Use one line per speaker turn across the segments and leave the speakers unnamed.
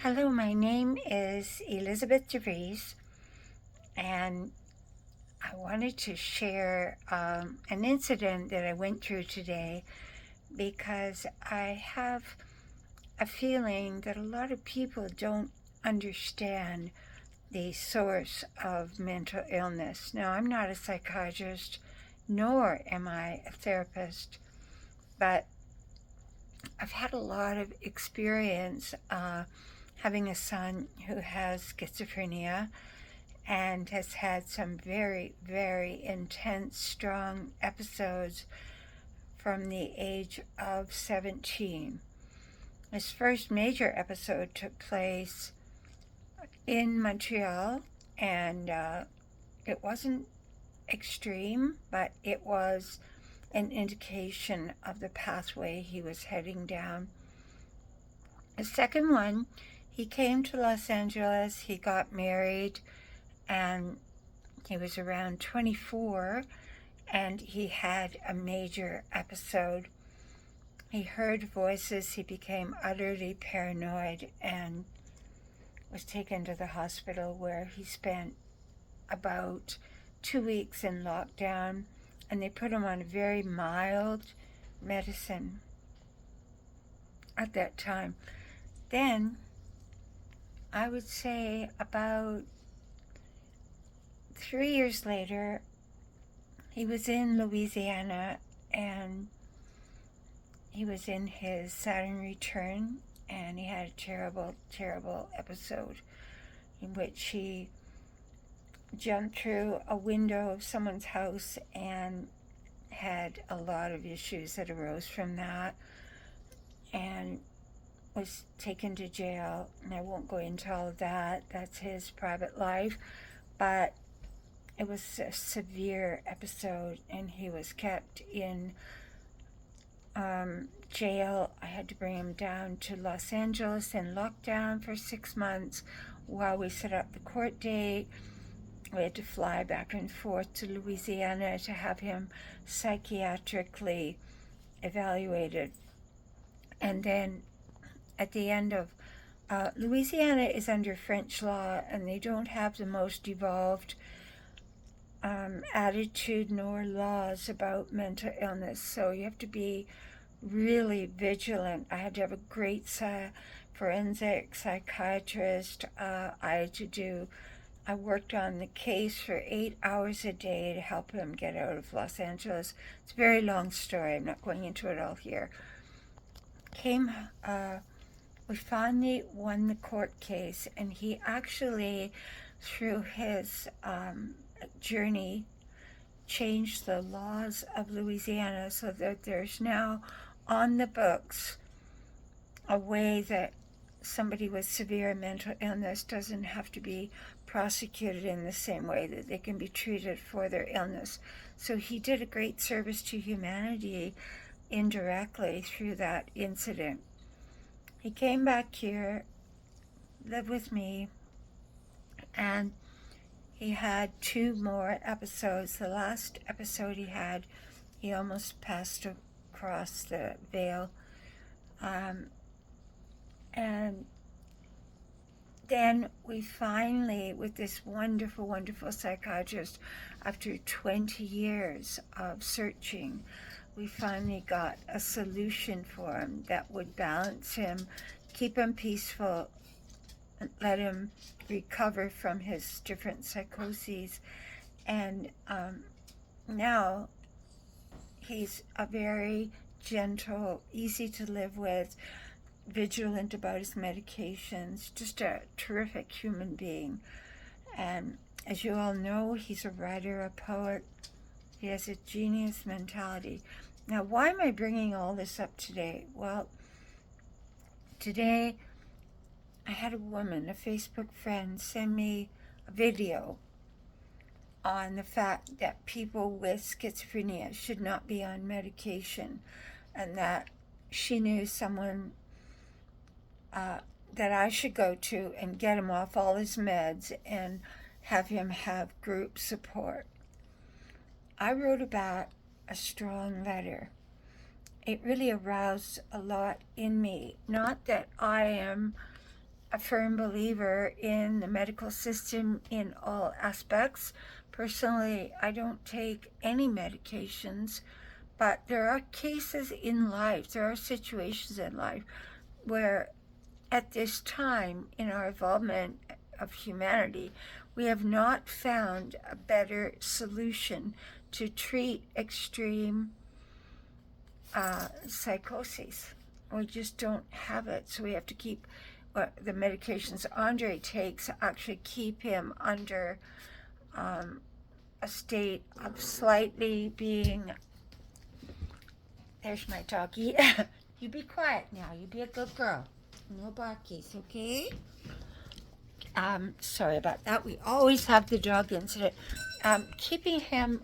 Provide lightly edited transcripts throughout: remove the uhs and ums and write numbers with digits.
Hello, my name is Elizabeth Vries, and I wanted to share an incident that I went through today because I have a feeling that a lot of people don't understand the source of mental illness. Now, I'm not a psychiatrist, nor am I a therapist, but I've had a lot of experience having a son who has schizophrenia and has had some very, very intense, strong episodes from the age of 17. His first major episode took place in Montreal, and it wasn't extreme, but it was an indication of the pathway he was heading down. The second one, he came to Los Angeles, he got married, and he was around 24, and he had a major episode. He heard voices, he became utterly paranoid, and was taken to the hospital where he spent about 2 weeks in lockdown, and they put him on very mild medicine at that time. Then, I would say about 3 years later, he was in Louisiana, and he was in his Saturn return, and he had a terrible, terrible episode in which he jumped through a window of someone's house and had a lot of issues that arose from that, and was taken to jail. And I won't go into all of that. That's his private life. But it was a severe episode, and he was kept in jail. I had to bring him down to Los Angeles in lockdown for 6 months while we set up the court date. We had to fly back and forth to Louisiana to have him psychiatrically evaluated. And then at the end of Louisiana is under French law, and they don't have the most evolved attitude nor laws about mental illness, so you have to be really vigilant. I had to have a great forensic psychiatrist. I worked on the case for 8 hours a day to help him get out of Los Angeles. It's a very long story. I'm not going into it all here. We finally won the court case, and he actually, through his journey, changed the laws of Louisiana so that there's now on the books a way that somebody with severe mental illness doesn't have to be prosecuted in the same way, that they can be treated for their illness. So he did a great service to humanity indirectly through that incident. He came back here, lived with me, and he had 2 more episodes. The last episode he had, he almost passed across the veil. And then we finally, with this wonderful, wonderful psychiatrist, after 20 years of searching, we finally got a solution for him that would balance him, keep him peaceful, and let him recover from his different psychoses. And now he's a very gentle, easy to live with, vigilant about his medications, just a terrific human being. And as you all know, he's a writer, a poet. He has a genius mentality. Now, why am I bringing all this up today? Well, today I had a woman, a Facebook friend, send me a video on the fact that people with schizophrenia should not be on medication, and that she knew someone that I should go to and get him off all his meds and have him have group support. I wrote about a strong letter. It really aroused a lot in me. Not that I am a firm believer in the medical system in all aspects. Personally, I don't take any medications, but there are cases in life, there are situations in life where at this time in our involvement of humanity, we have not found a better solution to treat extreme psychoses. We just don't have it, so we have to keep the medications Andre takes actually keep him under a state of slightly being. There's my doggy. You be quiet now. You be a good girl. No barkies, okay? Sorry about that. We always have the dog incident. Keeping him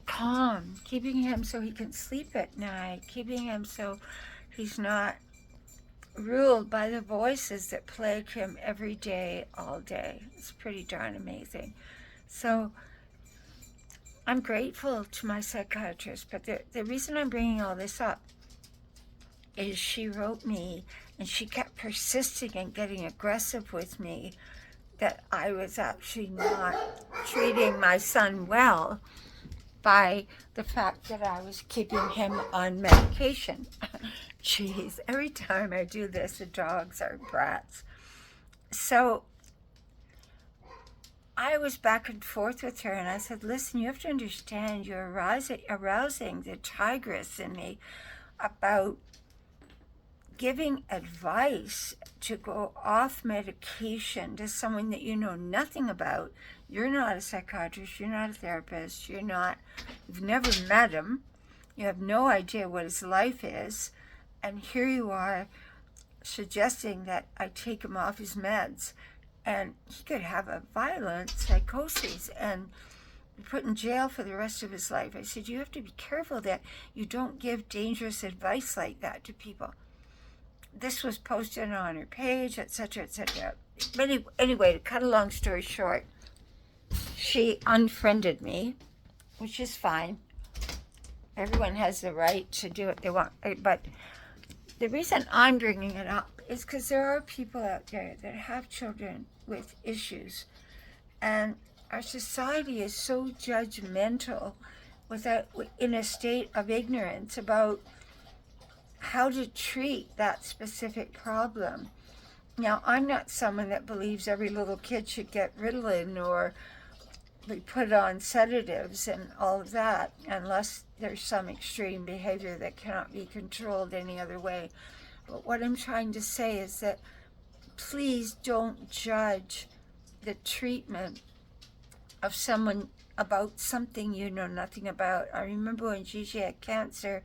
calm, keeping him so he can sleep at night, keeping him so he's not ruled by the voices that plague him every day, all day. It's pretty darn amazing. So I'm grateful to my psychiatrist, but the reason I'm bringing all this up is she wrote me and she kept persisting and getting aggressive with me that I was actually not treating my son well by the fact that I was keeping him on medication. Jeez, every time I do this, the dogs are brats. So I was back and forth with her, and I said, listen, you have to understand you're arousing the tigress in me about giving advice to go off medication to someone that you know nothing about. You're not a psychiatrist, you're not a therapist, you've never met him, you have no idea what his life is, and here you are suggesting that I take him off his meds, and he could have a violent psychosis and be put in jail for the rest of his life. I said, you have to be careful that you don't give dangerous advice like that to people. This was posted on her page, etc., etc. But anyway, to cut a long story short, she unfriended me, which is fine. Everyone has the right to do what they want. But the reason I'm bringing it up is because there are people out there that have children with issues. And our society is so judgmental in a state of ignorance about how to treat that specific problem. Now, I'm not someone that believes every little kid should get Ritalin or be put on sedatives and all of that, unless there's some extreme behavior that cannot be controlled any other way. But what I'm trying to say is that please don't judge the treatment of someone about something you know nothing about. I remember when Gigi had cancer,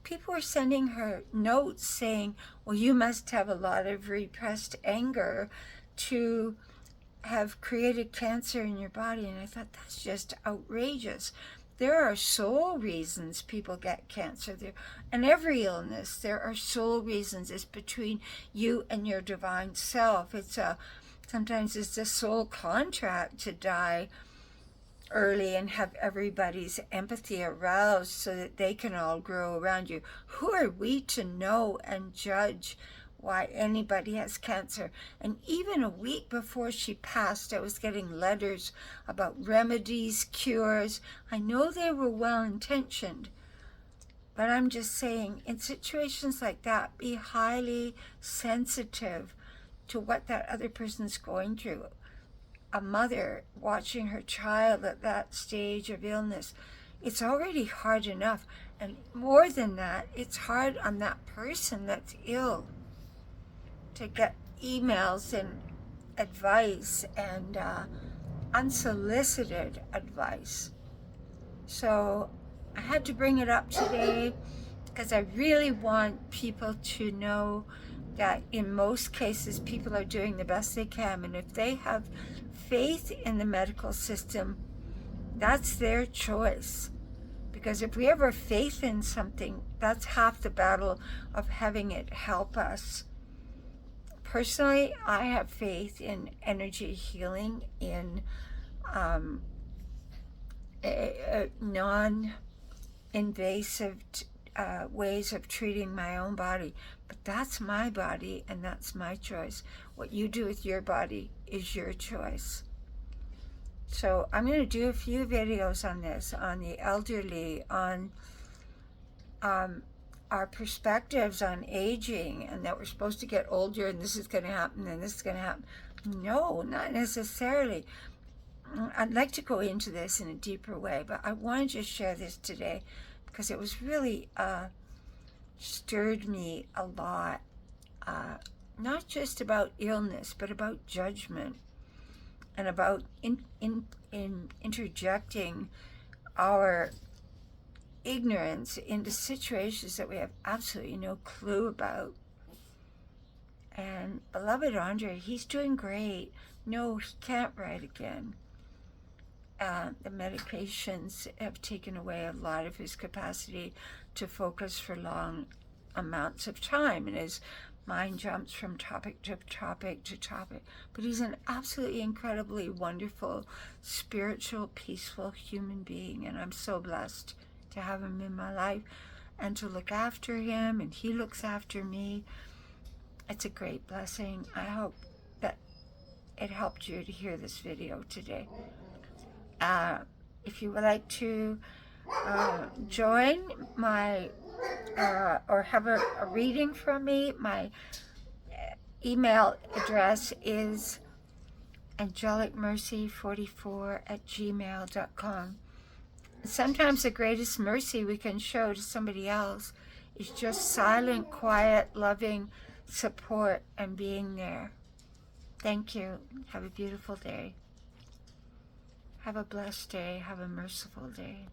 people were sending her notes saying, well, you must have a lot of repressed anger to have created cancer in your body. And I thought, that's just outrageous. There are soul reasons people get cancer. And every illness, there are soul reasons. It's between you and your divine self. Sometimes it's a soul contract to die early and have everybody's empathy aroused so that they can all grow around you. Who are we to know and judge why anybody has cancer? And even a week before she passed, I was getting letters about remedies, cures. I know they were well-intentioned, but I'm just saying, in situations like that, be highly sensitive to what that other person's going through. A mother watching her child at that stage of illness, it's already hard enough. And more than that, it's hard on that person that's ill to get emails and advice and unsolicited advice. So I had to bring it up today because I really want people to know that in most cases people are doing the best they can, and if they have faith in the medical system, that's their choice. Because if we have our faith in something, that's half the battle of having it help us. Personally, I have faith in energy healing, in non-invasive ways of treating my own body, but that's my body and that's my choice. What you do with your body is your choice. So I'm going to do a few videos on this, on the elderly, on our perspectives on aging, and that we're supposed to get older and this is going to happen and this is going to happen. No, not necessarily. I'd like to go into this in a deeper way, but I wanted to share this today because it was really stirred me a lot. Not just about illness, but about judgment and about interjecting our ignorance into situations that we have absolutely no clue about. And beloved Andre, he's doing great. No, he can't write again. The medications have taken away a lot of his capacity to focus for long amounts of time, and his mind jumps from topic to topic to topic. But he's an absolutely incredibly wonderful, spiritual, peaceful human being, and I'm so blessed to have him in my life and to look after him, and he looks after me. It's a great blessing. I hope that it helped you to hear this video today. If you would like to join my or have a reading from me, my email address is angelicmercy44@gmail.com. Sometimes the greatest mercy we can show to somebody else is just silent, quiet, loving support and being there. Thank you. Have a beautiful day. Have a blessed day. Have a merciful day.